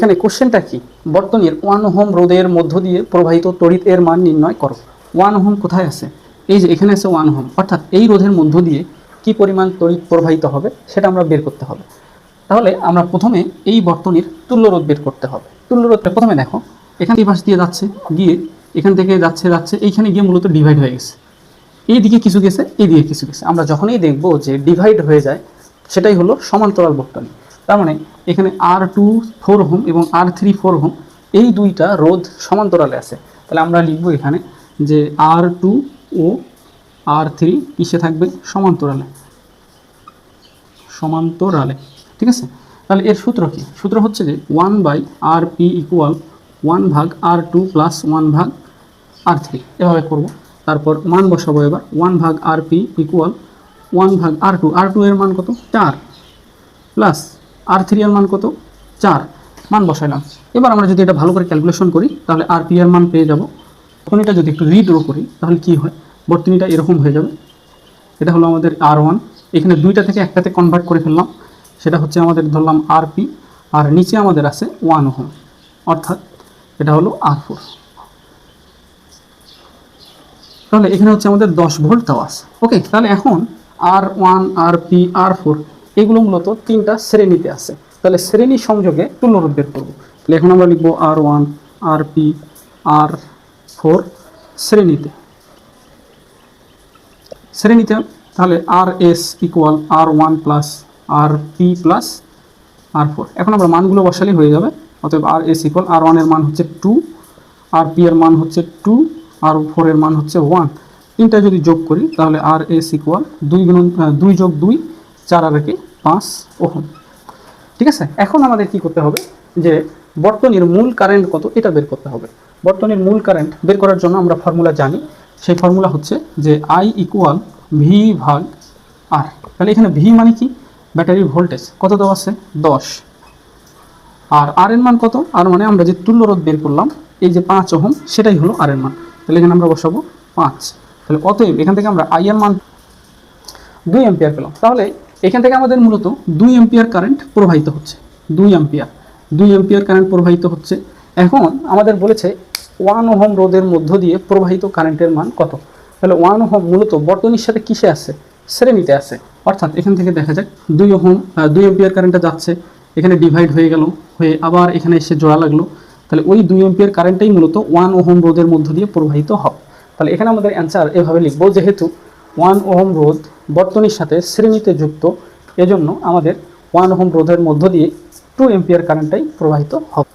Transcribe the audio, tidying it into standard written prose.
এখানে কোশ্চেনটা কি, বর্তনীর 1 ওহম রোধের মধ্য দিয়ে প্রবাহিত তড়িৎ এর মান নির্ণয় করো। 1 ওহম কোথায় আছে? এই যে এখানে আছে 1 ওহম, অর্থাৎ এই রোধের মধ্য দিয়ে কি পরিমাণ তড়িৎ প্রবাহিত হবে সেটা আমরা বের করতে হবে। তাহলে আমরা প্রথমে এই বর্তনীর তুল্য রোধ বের করতে হবে। তুল্য রোধটা প্রথমে দেখো, এখান থেকে পাশ দিয়ে যাচ্ছে, গিয়ে এখান থেকে যাচ্ছে এইখানে গিয়ে মূলত ডিভাইড হয়ে গেছে। এই দিকে কিছু গেছে, এই দিকে কিছু গেছে। আমরা যখনই দেখব যে ডিভাইড হয়ে যায় সেটাই হলো সমান্তরাল বর্তনী। তার মানে এখানে R2 4 ওহম এবং R3 4 ওহম এই দুইটা রোধ সমান্তরালে আছে। তাহলে আমরা লিখব এখানে যে R2 ও R3 কিসে থাকবে? সমান্তরালে। সমান্তরালে, ঠিক আছে। তাহলে এর সূত্র কি? সূত্র হচ্ছে যে 1/RP equal 1/R2 plus 1/R3, এভাবে করব। তারপর মান বসাবো এবার 1/RP ইকুয়াল 1/R2, R2 এর মান কত? 4, প্লাস R3 এর মান কত? 4, মান বসাইলাম। এবার আমরা যদি এটা ভালো করে ক্যালকুলেশন করি তাহলে RP এর মান পেয়ে যাব। বর্তনীটা যদি একটু রিড্র করি তাহলে কি হয়, বর্তনীটা এরকম হয়ে যাবে। এটা হলো আমাদের R1, এখানে দুইটা থেকে একটাতে কনভার্ট করে ফেললাম, সেটা হচ্ছে আমাদের ধরলাম RP, আর নিচে আমাদের আছে 1 ওহম, অর্থাৎ এটা হলো R4। তাহলে এখানে হচ্ছে আমাদের 10 ভোল্ট দেওয়া আছে। ওকে, তাহলে এখন R1, RP, R4 এগুলো মূলত তিনটা শ্রেণীতে আছে। তাহলে শ্রেণী সংযোগে তুল্যরোধ বের করব। তাহলে এখন আমরা লিখব R1, RP, R4 শ্রেণীতে। তাহলে RS equal R1 plus RP plus R4। এখন আমরা মানগুলো বসালেই হয়ে যাবে। অতএব RS ইকুয়াল R1 এর মান হচ্ছে 2, RP এর মান হচ্ছে 2, R4 এর মান হচ্ছে 1। তিনটা যদি যোগ করি তাহলে RS ইকুয়াল 2 যোগ 2 4 আর 5 ওহম। ঠিক আছে, এখন আমাদের কি করতে হবে যে বর্তনীর মূল কারেন্ট কত এটা বের করতে হবে। বর্তনীর মূল কারেন্ট বের করার জন্য আমরা ফর্মুলা জানি, সেই ফর্মুলা হচ্ছে যে I ইকুয়াল V/R। তাহলে এখানে V মানে কি? ব্যাটারির ভোল্টেজ কত দেওয়া আছে? 10। আর R এর মান কত? আর মানে আমরা যে তুল্য রোধ বের করলাম এই যে 5 ওহম, সেটাই হলো R এর মান। তাহলে এখানে আমরা বসাবো 5। তাহলে অতএব এখান থেকে আমরা I এর মান 2 অ্যাম্পিয়ার পেলাম। তাহলে এখান থেকে আমাদের মূলত 2 অ্যাম্পিয়ার কারেন্ট প্রবাহিত হচ্ছে। 2 অ্যাম্পিয়ার কারেন্ট প্রবাহিত হচ্ছে। এখন আমাদের বলেছে 1 ওহম রোধের মধ্য দিয়ে প্রবাহিত কারেন্টের মান কত। তাহলে 1 ওহম মূলত বর্তনীর সাথে কিসে আছে? শ্রেণীতে আছে। অর্থাৎ এখান থেকে দেখা যাক 2 অ্যাম্পিয়ার কারেন্টটা যাচ্ছে, এখানে ডিভাইড হয়ে গেল, হয়ে আবার এখানে এসে জোড়া লাগলো। তাহলে ওই 2 অ্যাম্পিয়ার কারেন্টটাই মূলত 1 ওহম রোধের মধ্য দিয়ে প্রবাহিত হবে। তাহলে এখানে আমাদের অ্যান্সার এভাবে লিখবো, যেহেতু 1 ওহম রোধ বর্তনীর সাথে শ্রেণীতে যুক্ত, এজন্য আমাদের 1 ওহম রোধের মধ্য দিয়ে 2 অ্যাম্পিয়ার কারেন্টটাই প্রবাহিত হবে।